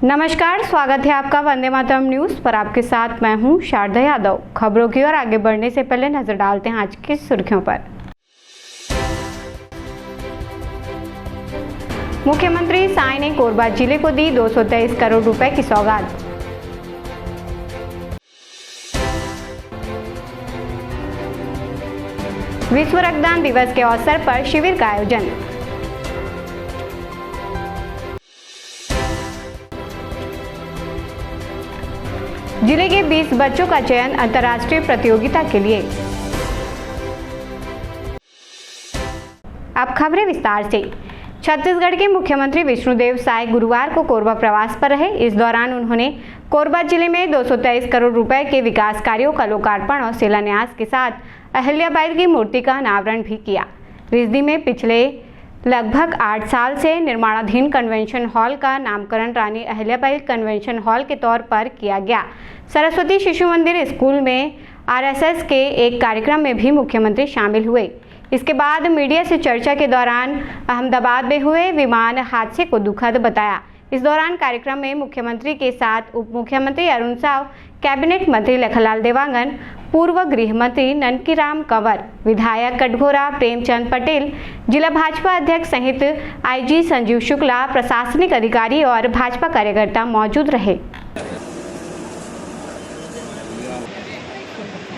नमस्कार, स्वागत है आपका वंदे मातरम न्यूज पर। आपके साथ मैं हूं शारदा यादव। खबरों की ओर आगे बढ़ने से पहले नजर डालते हैं आज की सुर्खियों पर। मुख्यमंत्री साय ने कोरबा जिले को दी 223 करोड़ रुपए की सौगात। विश्व रक्तदान दिवस के अवसर पर शिविर का आयोजन। जिले के 20 बच्चों का चयन अंतर्राष्ट्रीय प्रतियोगिता के लिए। अब खबरें विस्तार से। छत्तीसगढ़ के मुख्यमंत्री विष्णुदेव साय गुरुवार को कोरबा प्रवास पर रहे। इस दौरान उन्होंने कोरबा जिले में 223 करोड़ रुपए के विकास कार्यों का लोकार्पण और शिलान्यास के साथ अहिल्याबाई की मूर्ति का अनावरण भी किया। रिसदी में पिछले लगभग 8 साल से निर्माणाधीन कन्वेंशन हॉल का नामकरण रानी अहिल्याबाई कन्वेंशन हॉल के तौर पर किया गया। सरस्वती शिशु मंदिर स्कूल में आरएसएस के एक कार्यक्रम में भी मुख्यमंत्री शामिल हुए। इसके बाद मीडिया से चर्चा के दौरान अहमदाबाद में हुए विमान हादसे को दुखद बताया। इस दौरान कार्यक्रम में मुख्यमंत्री के साथ उप मुख्यमंत्री अरुण साव, कैबिनेट मंत्री लखनलाल देवांगन, पूर्व गृह मंत्री ननकीराम कंवर, विधायक कटघोरा प्रेमचंद पटेल, जिला भाजपा अध्यक्ष सहित आईजी संजीव शुक्ला, प्रशासनिक अधिकारी और भाजपा कार्यकर्ता मौजूद रहे।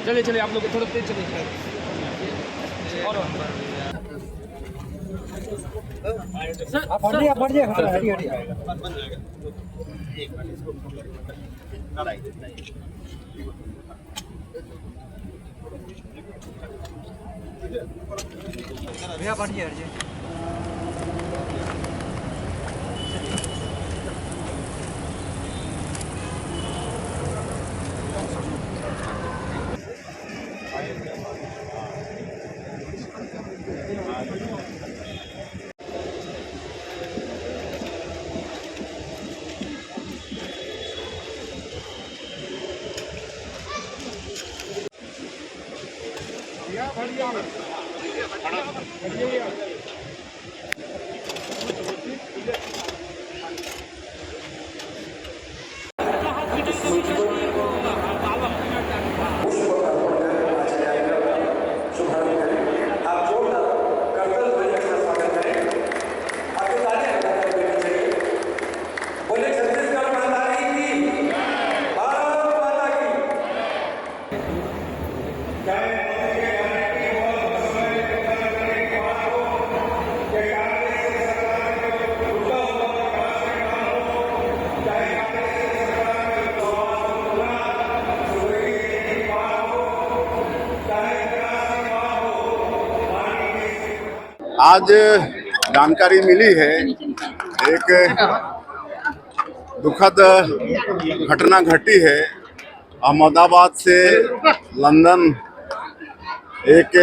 चलिए आप लोग थोड़ा तेज चलिए। आप बढ़ जाइए हटी। भैया बढ़िए आज जानकारी मिली है, एक दुखद घटना घटी है। अहमदाबाद से लंदन एक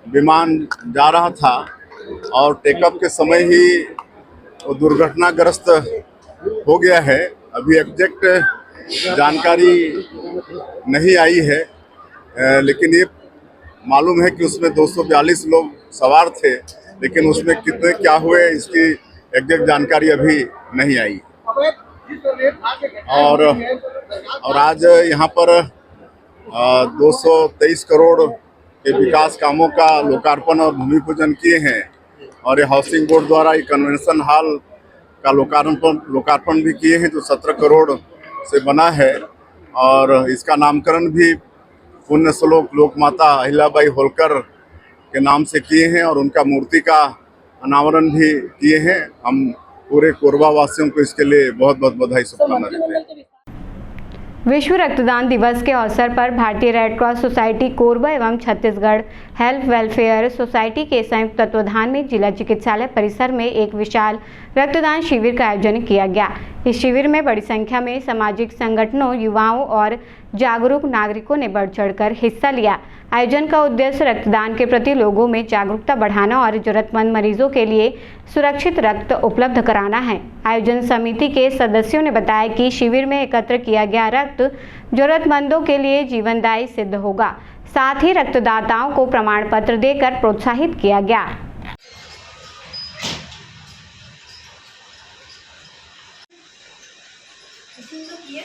विमान जा रहा था और टेकअप के समय ही वो दुर्घटनाग्रस्त हो गया है। अभी एग्जैक्ट जानकारी नहीं आई है, लेकिन ये मालूम है कि उसमें 242 लोग सवार थे, लेकिन उसमें कितने क्या हुए इसकी एग्जैक्ट जानकारी अभी नहीं आई। और आज यहाँ पर 223 करोड़ के विकास कामों का लोकार्पण और भूमि पूजन किए हैं और ये हाउसिंग बोर्ड द्वारा ये कन्वेंशन हॉल का लोकार्पण भी किए हैं जो 17 करोड़ से बना है और इसका नामकरण भी पुण्य श्लोक लोकमाता अहिल्याबाई होलकर के नाम से किए हैं और उनका मूर्ति का अनावरण भी किए हैं। हम पूरे कोरबा वासियों को इसके लिए बहुत बहुत बधाई शुभकामनाएं देते हैं। विश्व रक्तदान दिवस के अवसर पर भारतीय रेड क्रॉस सोसाइटी कोरबा एवं छत्तीसगढ़ हेल्थ वेलफेयर सोसाइटी के संयुक्त तत्वाधान में जिला चिकित्सालय परिसर में एक विशाल रक्तदान शिविर का आयोजन किया गया। इस शिविर में बड़ी संख्या में सामाजिक संगठनों, युवाओं और जागरूक नागरिकों ने बढ़ चढ़कर हिस्सा लिया। आयोजन का उद्देश्य रक्तदान के प्रति लोगों में जागरूकता बढ़ाना और जरूरतमंद मरीजों के लिए सुरक्षित रक्त उपलब्ध कराना है। आयोजन समिति के सदस्यों ने बताया कि शिविर में एकत्र किया गया रक्त जरूरतमंदों के लिए जीवनदायी सिद्ध होगा। साथ ही रक्तदाताओं को प्रमाण पत्र देकर प्रोत्साहित किया गया। जी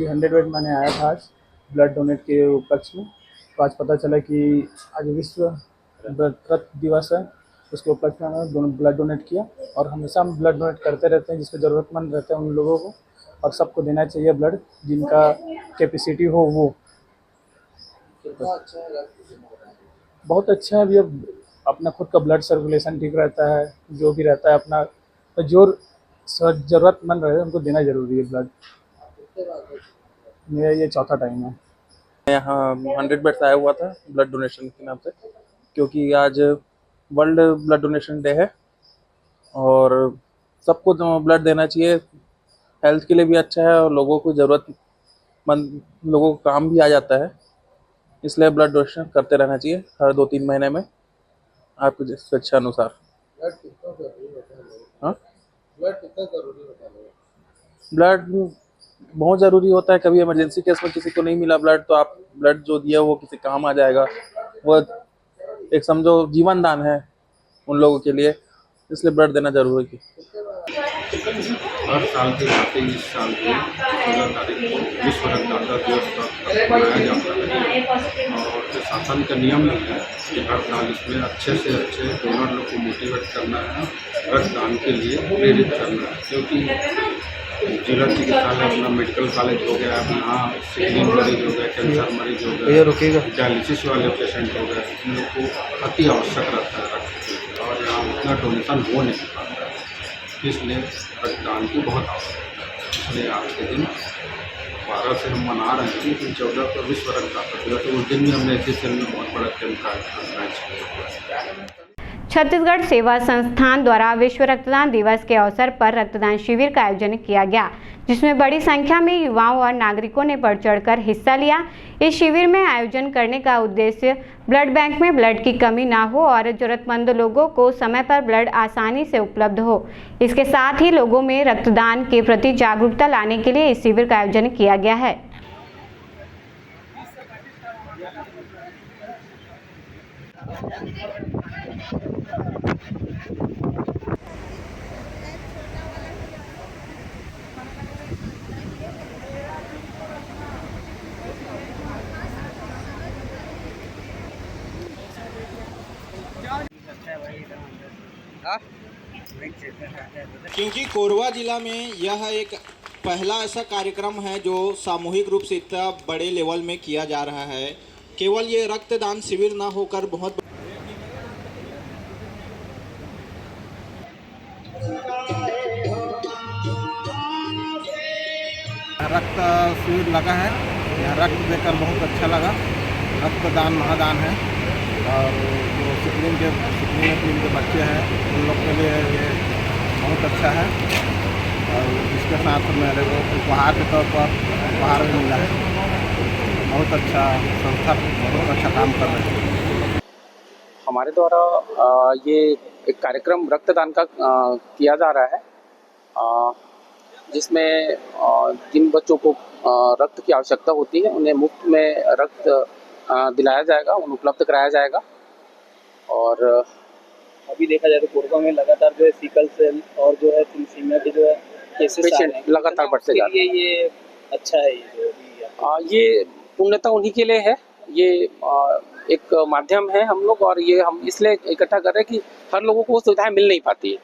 100 बेड मैंने आया था आज ब्लड डोनेट के उपलक्ष्य में। तो आज पता चला कि आज विश्व रक्त दिवस है, उसके उपलक्ष्य में हमने ब्लड डोनेट किया। और हमेशा हम ब्लड डोनेट करते रहते हैं, जिसको ज़रूरतमंद रहते हैं उन लोगों को, और सबको देना चाहिए ब्लड जिनका कैपेसिटी हो वो। बहुत अच्छा है। अभी अब अपना खुद का ब्लड सर्कुलेशन ठीक रहता है, जो भी रहता है अपना, तो जो ज़रूरतमंद रहे उनको देना ज़रूरी है ब्लड। मेरा ये चौथा टाइम है। यहाँ 100 बेड्स आया हुआ था ब्लड डोनेशन के नाम से, क्योंकि आज वर्ल्ड ब्लड डोनेशन डे है और सबको ब्लड देना चाहिए। हेल्थ के लिए भी अच्छा है और लोगों को ज़रूरतमंद लोगों को काम भी आ जाता है, इसलिए ब्लड डोनेशन करते रहना चाहिए हर 2-3 महीने में आपकी स्वेच्छा अनुसार। हाँ, ब्लड बहुत ज़रूरी होता है। कभी इमरजेंसी केस में किसी को नहीं मिला ब्लड, तो आप ब्लड जो दिया वो किसी काम आ जाएगा। वो एक समझो जीवन दान है उन लोगों के लिए, इसलिए ब्लड देना जरूरी है। हर साल के भांति इस साल की 14 तारीख को विश्व रक्तदाता दिवस का मनाया जाता है और शासन का नियम भी है कि हर साल इसमें अच्छे से अच्छे डोनर लोग को मोटिवेट करना है, रक्तदान के लिए प्रेरित करना है। क्योंकि जिला चिकित्सालय अपना मेडिकल कॉलेज हो गया, यहाँ सिकलिन मरीज हो गए, कैंसर मरीज हो गए, डायलिसिस वाले पेशेंट हो गए, इन लोग को अति आवश्यक रहता है रक्त के, और यहाँ उतना डोनेशन हो नहीं पाता है, इसलिए रक्तदान की बहुत आवश्यकता है। इसलिए आज के दिन 12 से हम मना रहे हैं, लेकिन 14 को विश्व रक्तदाता दिवस, तो उस दिन भी हमने इसी सेल में बहुत बड़ा कैंप का अरेंज किया। छत्तीसगढ़ सेवा संस्थान द्वारा विश्व रक्तदान दिवस के अवसर पर रक्तदान शिविर का आयोजन किया गया, जिसमें बड़ी संख्या में युवाओं और नागरिकों ने बढ़ चढ़कर हिस्सा लिया। इस शिविर में आयोजन करने का उद्देश्य ब्लड बैंक में ब्लड की कमी ना हो और जरूरतमंद लोगों को समय पर ब्लड आसानी से उपलब्ध हो। इसके साथ ही लोगों में रक्तदान के प्रति जागरूकता लाने के लिए इस शिविर का आयोजन किया गया है। क्योंकि कोरबा जिला में यह एक पहला ऐसा कार्यक्रम है जो सामूहिक रूप से इतना बड़े लेवल में किया जा रहा है। केवल ये रक्तदान शिविर ना होकर बहुत रक्त शिविर लगा है, यहाँ रक्त देकर बहुत अच्छा लगा। रक्तदान महादान है और जो सिकलिन के बच्चे हैं उन लोग के लिए ये बहुत अच्छा है। और इसके साथ मेरे को उपहार के तौर पर उपहार भी मिला है। बहुत अच्छा संस्था, बहुत अच्छा काम कर रहे हैं। हमारे द्वारा ये एक कार्यक्रम रक्तदान का किया जा रहा है, जिसमें जिन बच्चों को रक्त की आवश्यकता होती है उन्हें मुफ्त में रक्त दिलाया जाएगा, उन्हें उपलब्ध कराया जाएगा। और अभी देखा जाए तो कोरबा में लगातार जो है सिकल सेल और जो है थैलेसीमिया के जो है पेशेंट लगातार बढ़ते जा रहे हैं। ये अच्छा है। ये पूर्णतः उन्हीं के लिए है। ये एक माध्यम है हम लोग, और ये हम इसलिए इकट्ठा कर रहे हैं कि हर लोगों को वो सुविधाएं मिल नहीं पाती है।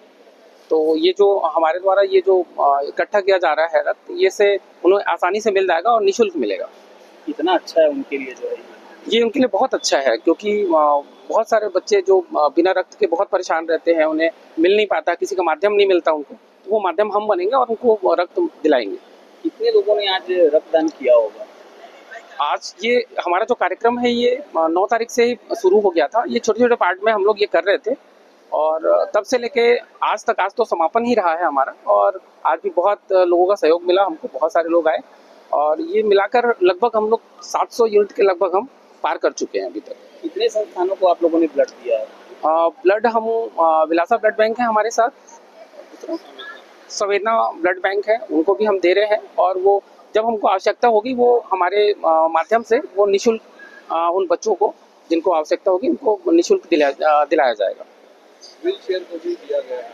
तो ये जो हमारे द्वारा ये जो इकट्ठा किया जा रहा है रक्त, ये से उन्हें आसानी से मिल जाएगा और निःशुल्क मिलेगा। इतना अच्छा है उनके लिए जो है, ये उनके लिए बहुत अच्छा है, क्योंकि बहुत सारे बच्चे जो बिना रक्त के बहुत परेशान रहते हैं, उन्हें मिल नहीं पाता, किसी का माध्यम नहीं मिलता उनको, तो वो माध्यम हम बनेंगे और उनको रक्त दिलाएंगे। कितने लोगों ने आज रक्तदान किया होगा? आज ये हमारा जो कार्यक्रम है ये 9 तारीख से ही शुरू हो गया था। ये छोटे छोटे पार्ट में हम लोग ये कर रहे थे और तब से लेके आज तक, आज तो समापन ही रहा है हमारा। और आज भी बहुत लोगों का सहयोग मिला हमको, बहुत सारे लोग आए और ये मिलाकर लगभग हम लोग 700 यूनिट के लगभग हम पार कर चुके हैं अभी तक। कितने संस्थानों को आप लोगों ने ब्लड दिया है? ब्लड हम विलासा ब्लड बैंक है हमारे साथ, संवेदना ब्लड बैंक है, उनको भी हम दे रहे हैं। और वो जब हमको आवश्यकता होगी वो हमारे माध्यम से वो निःशुल्क उन बच्चों को जिनको आवश्यकता होगी उनको निःशुल्क दिलाया जाएगा। व्हील चेयर को भी दिया गया है।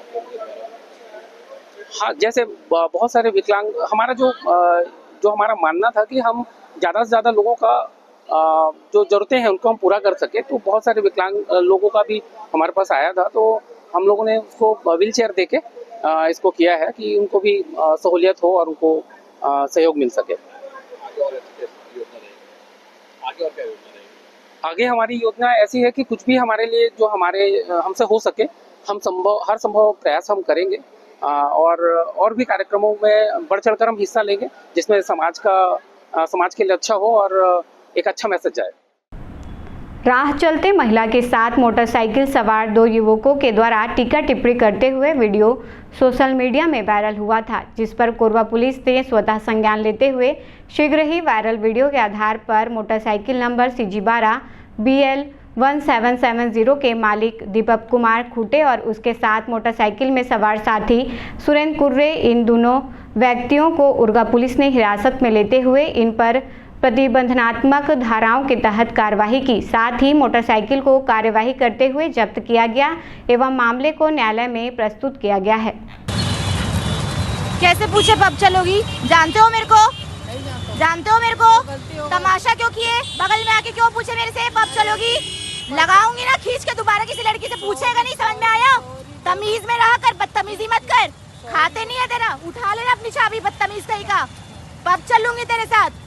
हाँ, जैसे बहुत सारे विकलांग हमारा जो हमारा मानना था कि हम ज़्यादा से ज़्यादा लोगों का जो ज़रूरतें हैं उनको हम पूरा कर सके, तो बहुत सारे विकलांग लोगों का भी हमारे पास आया था, तो हम लोगों ने उसको व्हील चेयर दे के इसको किया है कि उनको भी सहूलियत हो और उनको सहयोग मिल सके। आगे हमारी योजना ऐसी है कि कुछ भी हमारे लिए जो हमसे हो सके हम हर संभव प्रयास हम करेंगे और भी कार्यक्रमों में बढ़ चढ़कर हम हिस्सा लेंगे जिसमें समाज के लिए अच्छा हो और एक अच्छा मैसेज जाए। राह चलते महिला के साथ मोटरसाइकिल सवार 2 युवकों के द्वारा टीका टिप्पणी करते हुए वीडियो सोशल मीडिया में वायरल हुआ था, जिस पर कोरबा पुलिस ने स्वतः संज्ञान लेते हुए शीघ्र ही वायरल वीडियो के आधार पर मोटरसाइकिल नंबर CG12 BL 1770 के मालिक दीपक कुमार खूटे और उसके साथ मोटरसाइकिल में सवार साथी सुरेंद्र कुर्रे, इन दोनों व्यक्तियों को उर्गा पुलिस ने हिरासत में लेते हुए इन पर प्रतिबंधनात्मक धाराओं के तहत कार्रवाई की। साथ ही मोटरसाइकिल को कार्यवाही करते हुए जब्त किया गया एवं मामले को न्यायालय में प्रस्तुत किया गया है। कैसे पूछे पब चलोगी? जानते हो मेरे को? जानते हो मेरे को? तमाशा क्यों किए? बगल में आके क्यों पूछे मेरे से पब चलोगी? लगाऊंगी ना खींच के, दोबारा किसी लड़की से पूछेगा नहीं, समझ में आया? तमीज में रहा कर, बदतमीजी मत कर। खाते नहीं है तेरा, उठा लेना अपनी चाबी, बदतमीज कहीं का। पब चलूंगी तेरे साथ,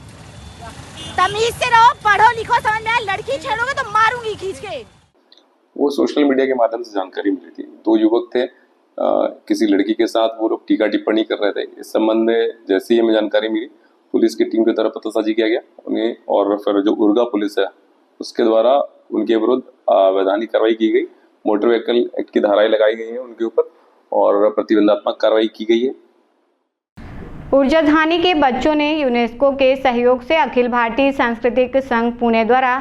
तमीज से रहो, पढ़ो लिखो, समझ में आया? लड़की छेड़ोगे तो मारूंगी खींच के। वो सोशल मीडिया के माध्यम से जानकारी मिली थी, 2 युवक थे, किसी लड़की के साथ वो लोग टीका टिप्पणी कर रहे थे। इस संबंध में जैसे ही हमें जानकारी मिली, पुलिस की टीम की तरफ पतासाजी किया गया उन्हें, और फिर जो उर्गा पुलिस है उसके द्वारा उनके विरुद्ध वैधानिक कार्रवाई की गई। मोटर व्हीकल एक्ट की धाराएं लगाई गई हैं उनके ऊपर और प्रतिबंधात्मक कार्रवाई की गई है। ऊर्जाधानी के बच्चों ने यूनेस्को के सहयोग से अखिल भारतीय सांस्कृतिक संघ पुणे द्वारा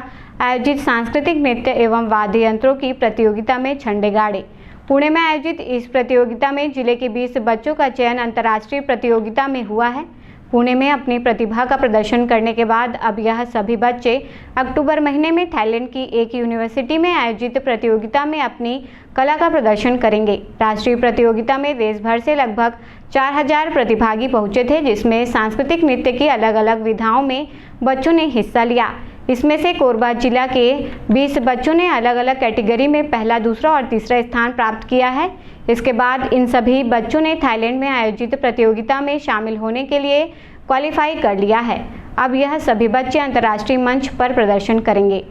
आयोजित सांस्कृतिक नृत्य एवं वाद्य यंत्रों की प्रतियोगिता में झंडे गाड़े। पुणे में आयोजित इस प्रतियोगिता में जिले के 20 बच्चों का चयन अंतर्राष्ट्रीय प्रतियोगिता में हुआ है। पुणे में अपनी प्रतिभा का प्रदर्शन करने के बाद अब यह सभी बच्चे अक्टूबर महीने में थाईलैंड की एक यूनिवर्सिटी में आयोजित प्रतियोगिता में अपनी कला का प्रदर्शन करेंगे। राष्ट्रीय प्रतियोगिता में देश भर से लगभग 4000 प्रतिभागी पहुंचे थे, जिसमें सांस्कृतिक नृत्य की अलग अलग विधाओं में बच्चों ने हिस्सा लिया। इसमें से कोरबा जिला के 20 बच्चों ने अलग अलग कैटेगरी में पहला, दूसरा और तीसरा स्थान प्राप्त किया है। इसके बाद इन सभी बच्चों ने थाईलैंड में आयोजित प्रतियोगिता में शामिल होने के लिए क्वालिफाई कर लिया है। अब यह सभी बच्चे अंतर्राष्ट्रीय मंच पर प्रदर्शन करेंगे।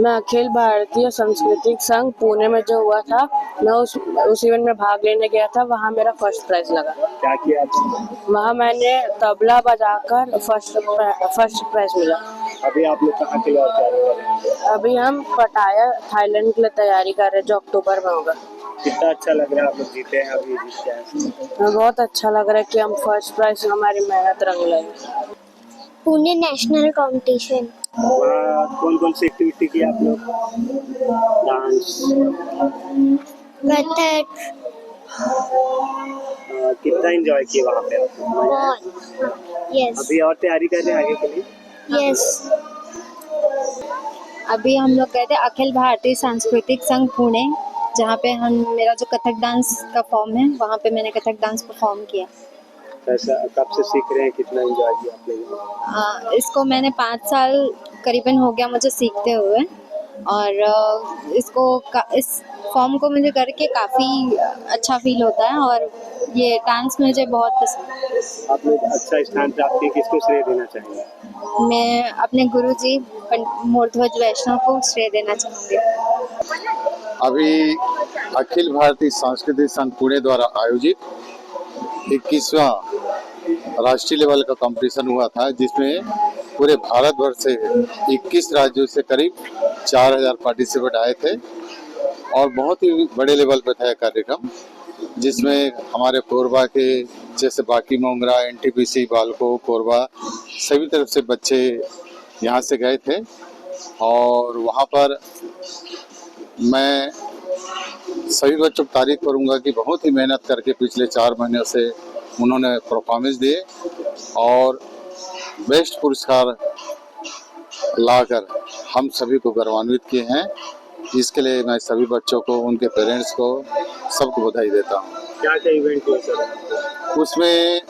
मैं अखिल भारतीय सांस्कृतिक संघ पुणे में जो हुआ था, मैं उस इवेंट में भाग लेने गया था। वहाँ मेरा फर्स्ट प्राइज लगा। क्या किया आपने? वहाँ मैंने तबला बजाकर फर्स्ट प्राइज मिला। अभी आप लोग कहाँ के लिए और तैयारी कर रहे हैं? अभी हम पटाया थाईलैंड के लिए तैयारी कर रहे हैं, जो अक्टूबर में होगा। कितना अच्छा लग रहा है आप लोग जीते हैं, अभी जीत के आए? बहुत अच्छा लग रहा है कि हम फर्स्ट प्राइज, हमारी मेहनत रंग लाई। Pune national competition. कौन कौन सी एक्टिविटी की आप लोग? डांस, कथक। कितना एंजॉय किए वहाँ पे आप? बहुत। यस। अभी और तैयारी कर रहे हैं आगे के लिए? यस। अभी हम लोग गए थे अखिल भारतीय सांस्कृतिक संघ पुणे, जहाँ पे मेरा जो कथक डांस का फॉर्म है, वहाँ पे मैंने कथक डांस परफॉर्म किया। कैसा, कब से सीख रहे हैं, कितना एंजॉय किया आप लोगों ने? इसको मैंने 5 साल करीबन हो गया मुझे सीखते हुए, और इस फॉर्म को मुझे करके काफ़ी अच्छा फील होता है, और ये डांस मुझे बहुत पसंद है। आप लोग अच्छा स्थान प्राप्त किए, किसको श्रेय देना चाहेंगे? मैं अपने गुरुजी मूर्ध्वज वैष्णव को श्रेय देना चाहूँगी। अभी अखिल भारतीय सांस्कृतिक संघ पुणे द्वारा आयोजित 21वां राष्ट्रीय लेवल का कंपटीशन हुआ था, जिसमें पूरे भारतवर्ष से 21 राज्यों से करीब 4000 पार्टिसिपेंट आए थे, और बहुत ही बड़े लेवल पर था यह कार्यक्रम, जिसमें हमारे कोरबा के जैसे बाकी मोंगरा, एनटीपीसी, बालको, कोरबा सभी तरफ से बच्चे यहाँ से गए थे। और वहाँ पर मैं सभी बच्चों को तारीफ करूँगा कि बहुत ही मेहनत करके पिछले 4 महीनों से उन्होंने परफॉर्मेंस दिए और बेस्ट पुरस्कार लाकर हम सभी को गौरवान्वित किए हैं। इसके लिए मैं सभी बच्चों को, उनके पेरेंट्स को, सबको बधाई देता हूँ। क्या क्या इवेंट हुआ सर? उसमें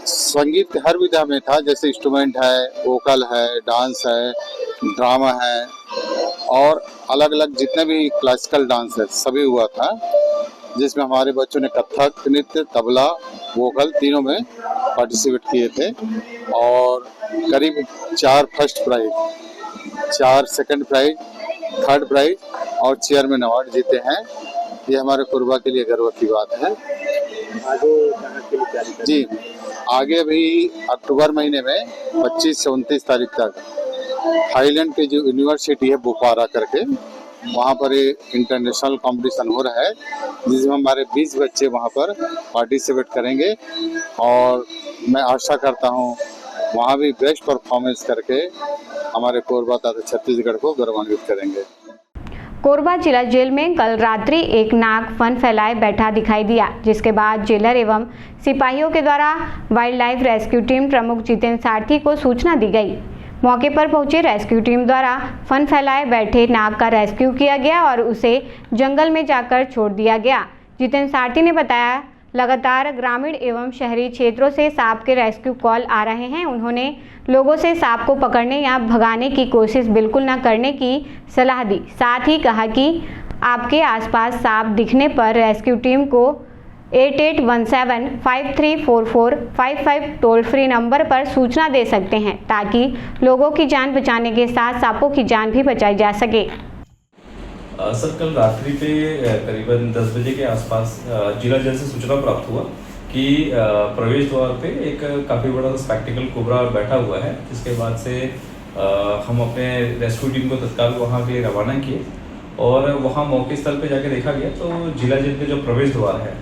संगीत के हर विधा में था, जैसे इंस्ट्रूमेंट है, वोकल है, डांस है, ड्रामा है, और अलग अलग जितने भी क्लासिकल डांस है सभी हुआ था, जिसमें हमारे बच्चों ने कथक नृत्य, तबला, वोकल तीनों में पार्टिसिपेट किए थे, और करीब 4 first prize, 4 second prize, 3rd prize और चेयरमैन अवार्ड जीते हैं। ये हमारे कोरबा के लिए गर्व की बात है। आगे कहाँ के लिए तैयारी कर रहे हैं? जी, आगे भी अक्टूबर महीने में 25 से 29 तारीख तक थाईलैंड के जो यूनिवर्सिटी है बोपारा करके, वहाँ पर एक इंटरनेशनल कंपटीशन हो रहा है, जिसमें हमारे 20 बच्चे वहाँ पर पार्टिसिपेट करेंगे, और मैं आशा करता हूँ वहाँ भी बेस्ट परफॉर्मेंस करके हमारे कोरबा तथा छत्तीसगढ़ को गौरवान्वित करेंगे। कोरबा जिला जेल में कल रात्रि एक नाग फन फैलाए बैठा दिखाई दिया, जिसके बाद जेलर एवं सिपाहियों के द्वारा वाइल्ड लाइफ रेस्क्यू टीम प्रमुख जितेंद्र सारथी को सूचना दी गई। मौके पर पहुंची रेस्क्यू टीम द्वारा फन फैलाए बैठे नाग का रेस्क्यू किया गया और उसे जंगल में जाकर छोड़ दिया गया। जितेंद्र सारथी ने बताया, लगातार ग्रामीण एवं शहरी क्षेत्रों से सांप के रेस्क्यू कॉल आ रहे हैं। उन्होंने लोगों से सांप को पकड़ने या भगाने की कोशिश बिल्कुल न करने की सलाह दी। साथ ही कहा कि आपके आसपास सांप दिखने पर रेस्क्यू टीम को 8817534455 टोल फ्री नंबर पर सूचना दे सकते हैं, ताकि लोगों की जान बचाने के साथ सांपों की जान भी बचाई जा सके। सर, कल रात्रि पे करीबन 10 बजे के आसपास जिला जेल से सूचना प्राप्त हुआ कि प्रवेश द्वार पे एक काफ़ी बड़ा सा स्पेक्टिकल कोबरा बैठा हुआ है, जिसके बाद से हम अपने रेस्क्यू टीम को तत्काल वहाँ के लिए रवाना किए, और वहाँ मौके स्थल पे जाके देखा गया तो जिला जेल के जो प्रवेश द्वार है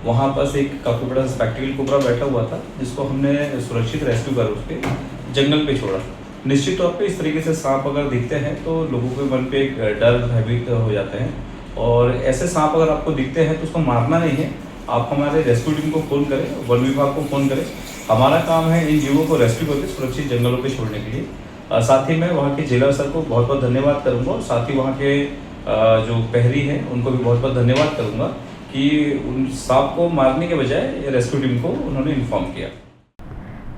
वहाँ पास एक काफ़ी बड़ा स्पेक्टिकल कोबरा बैठा हुआ था, जिसको हमने सुरक्षित रेस्क्यू कर उसके जंगल पे छोड़ा। निश्चित तौर पे इस तरीके से सांप अगर दिखते हैं तो लोगों के मन पे एक डर भयभीत हो जाते हैं, और ऐसे सांप अगर आपको दिखते हैं तो उसको मारना नहीं है, आप हमारे रेस्क्यू टीम को फ़ोन करें, वन विभाग को फ़ोन करें। हमारा काम है इन जीवों को रेस्क्यू करके सुरक्षित जंगलों पे छोड़ने के लिए। साथ ही मैं वहाँ के जिला सर को बहुत बहुत धन्यवाद करूँगा, और साथ ही वहाँ के जो प्रहरी हैं उनको भी बहुत बहुत धन्यवाद करूँगा कि उन सांप को मारने के बजाय रेस्क्यू टीम को उन्होंने इन्फॉर्म किया।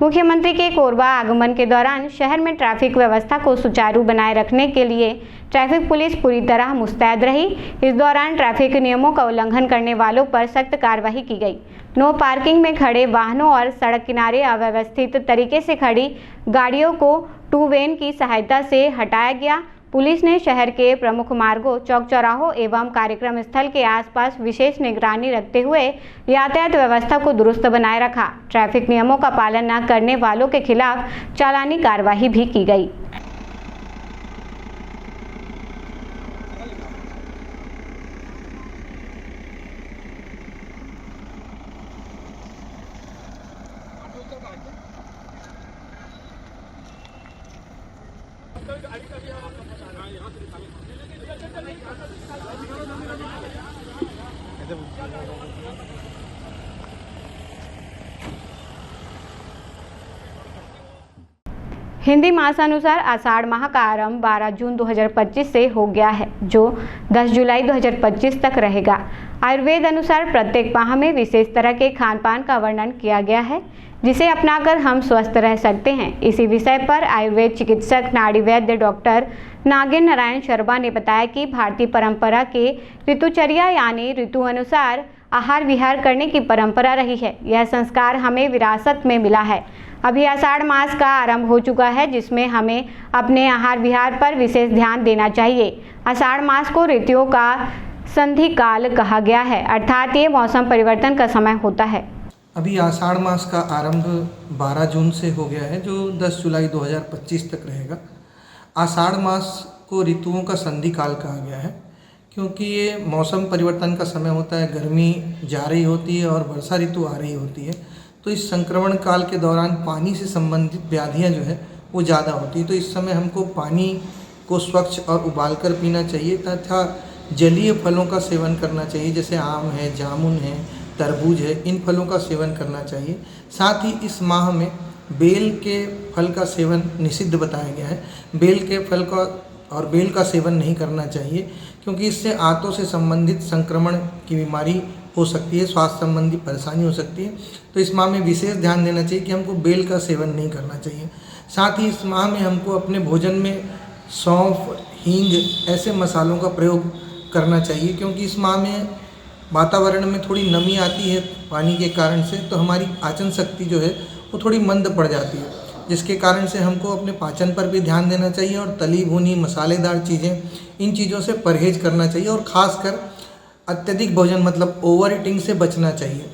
मुख्यमंत्री के कोरबा आगमन के दौरान शहर में ट्रैफिक व्यवस्था को सुचारू बनाए रखने के लिए ट्रैफिक पुलिस पूरी तरह मुस्तैद रही। इस दौरान ट्रैफिक नियमों का उल्लंघन करने वालों पर सख्त कार्रवाई की गई। नो पार्किंग में खड़े वाहनों और सड़क किनारे अव्यवस्थित तरीके से खड़ी गाड़ियों को 2 वेन की सहायता से हटाया गया। पुलिस ने शहर के प्रमुख मार्गों, चौक चौराहों एवं कार्यक्रम स्थल के आसपास विशेष निगरानी रखते हुए यातायात व्यवस्था को दुरुस्त बनाए रखा। ट्रैफिक नियमों का पालन न करने वालों के खिलाफ चालानी कार्रवाई भी की गई। हिंदी मासानुसार आषाढ़ माह का आरंभ 12 जून 2025 से हो गया है, जो 10 जुलाई 2025 तक रहेगा। आयुर्वेद अनुसार प्रत्येक माह में विशेष तरह के खान पान का वर्णन किया गया है, जिसे अपनाकर हम स्वस्थ रह सकते हैं। इसी विषय पर आयुर्वेद चिकित्सक नाड़ी वैद्य डॉक्टर नागेंद्र नारायण शर्मा ने बताया कि भारतीय परंपरा के ऋतुचर्या यानी ऋतु अनुसार आहार विहार करने की परंपरा रही है। यह संस्कार हमें विरासत में मिला है। अभी आषाढ़ मास का आरंभ हो चुका है, जिसमें हमें अपने आहार विहार पर विशेष ध्यान देना चाहिए। आषाढ़ मास को ऋतुओं का संधि काल कहा गया है, अर्थात ये मौसम परिवर्तन का समय होता है। अभी आषाढ़ मास का आरंभ 12 जून से हो गया है, जो 10 जुलाई 2025 तक रहेगा। आषाढ़ मास को ऋतुओं का संधि काल कहा गया है, क्योंकि ये मौसम परिवर्तन का समय होता है। गर्मी जा रही होती है और वर्षा ऋतु आ रही होती है, तो इस संक्रमण काल के दौरान पानी से संबंधित व्याधियां जो है वो ज़्यादा होती है। तो इस समय हमको पानी को स्वच्छ और उबाल कर पीना चाहिए तथा जलीय फलों का सेवन करना चाहिए, जैसे आम है, जामुन है, तरबूज है, इन फलों का सेवन करना चाहिए। साथ ही इस माह में बेल के फल का सेवन निषिद्ध बताया गया है। बेल के फल का और बेल का सेवन नहीं करना चाहिए, क्योंकि इससे आंतों से संबंधित संक्रमण की बीमारी हो सकती है, स्वास्थ्य संबंधी परेशानी हो सकती है। तो इस माह में विशेष ध्यान देना चाहिए कि हमको बेल का सेवन नहीं करना चाहिए। साथ ही इस माह में हमको अपने भोजन में सौंफ, हींग ऐसे मसालों का प्रयोग करना चाहिए, क्योंकि इस माह में वातावरण में थोड़ी नमी आती है पानी के कारण से, तो हमारी पाचन शक्ति जो है वो थोड़ी मंद पड़ जाती है, जिसके कारण से हमको अपने पाचन पर भी ध्यान देना चाहिए और तली भुनी मसालेदार चीज़ें, इन चीज़ों से परहेज करना चाहिए और ख़ासकर अत्यधिक भोजन मतलब ओवर ईटिंग से बचना चाहिए।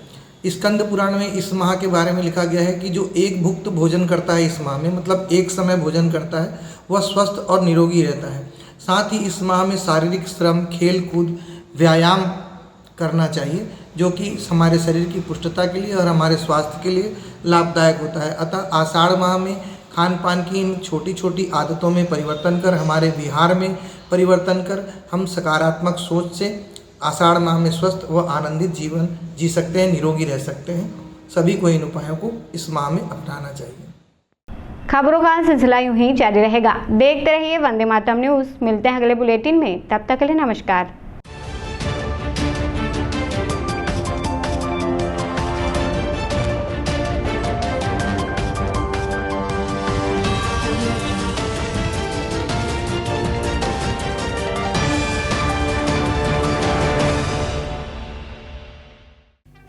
स्कंद पुराण में इस माह के बारे में लिखा गया है कि जो एक भुक्त भोजन करता है इस माह में, मतलब एक समय भोजन करता है, वह स्वस्थ और निरोगी रहता है। साथ ही इस माह में शारीरिक श्रम, खेल कूद, व्यायाम करना चाहिए, जो कि हमारे शरीर की पुष्टता के लिए और हमारे स्वास्थ्य के लिए लाभदायक होता है। अतः आषाढ़ माह में खान पान की इन छोटी छोटी आदतों में परिवर्तन कर, हमारे विहार में परिवर्तन कर, हम सकारात्मक सोच से आषाढ़ माह में स्वस्थ व आनंदित जीवन जी सकते हैं, निरोगी रह सकते हैं। सभी को इन उपायों को इस माह में अपनाना चाहिए। खबरों का सिलसिला यूं ही जारी रहेगा। देखते रहिए वंदे मातरम न्यूज़। मिलते हैं अगले बुलेटिन में, तब तक के लिए नमस्कार।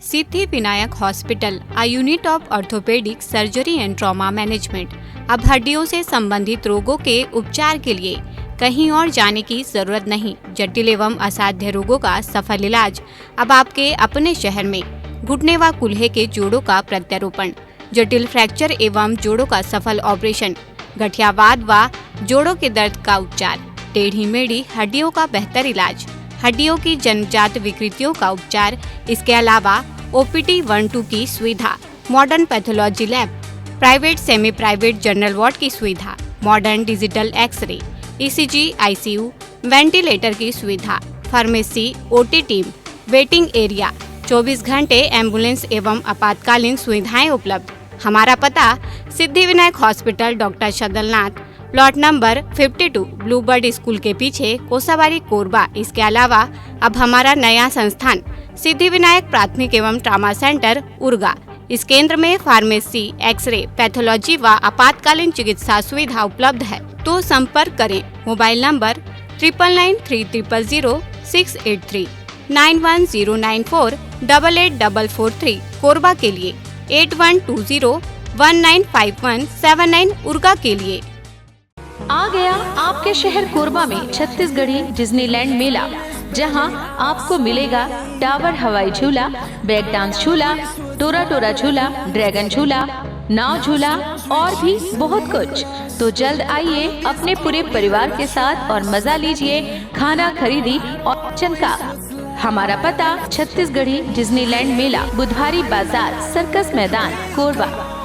Siddhi Vinayak hospital, a unit of orthopaedic surgery and trauma management. अब हड्डियों से संबंधित रोगों के उपचार के लिए कहीं और जाने की जरूरत नहीं। जटिल एवं असाध्य रोगों का सफल इलाज अब आपके अपने शहर में। घुटने व कूल्हे के जोड़ों का प्रत्यारोपण, जटिल फ्रैक्चर एवं जोड़ों का सफल ऑपरेशन, गठियावाद व जोड़ों के दर्द का उपचार, टेढ़ी मेढ़ी हड्डियों का बेहतर इलाज, हड्डियों की जन्मजात विकृतियों का उपचार। इसके अलावा OPD 1-2 की सुविधा, modern pathology lab, private semi private general ward की सुविधा, modern digital X ray, ECG, ICU, ventilator की सुविधा, pharmacy, OT team, waiting area, 24 घंटे एम्बुलेंस एवं आपातकालीन सुविधाएं उपलब्ध। हमारा पता Siddhi Vinayak hospital, doctor Shadalnath, plot number 52, Bluebird school के पीछे, कोसाबारी, कोरबा। इसके अलावा अब हमारा नया संस्थान सिद्धि विनायक प्राथमिक एवं ट्रामा सेंटर, उर्गा। इस केंद्र में फार्मेसी, एक्सरे, पैथोलॉजी व आपातकालीन चिकित्सा सुविधा उपलब्ध है। तो संपर्क करें। मोबाइल नंबर 9993000683, 9109488443 कोरबा के लिए, 8120195179 उर्गा के लिए। आ गया आपके शहर कोरबा में छत्तीसगढ़ी डिज्नीलैंड मेला, जहां आपको मिलेगा टावर हवाई झूला, बैग डांस झूला, टोरा टोरा झूला, ड्रैगन झूला, नाव झूला और भी बहुत कुछ। तो जल्द आइए अपने पूरे परिवार के साथ और मजा लीजिए खाना खरीदी और चनका। हमारा पता छत्तीसगढ़ी डिज्नीलैंड मेला, बुधवारी बाजार, सर्कस मैदान, कोरबा।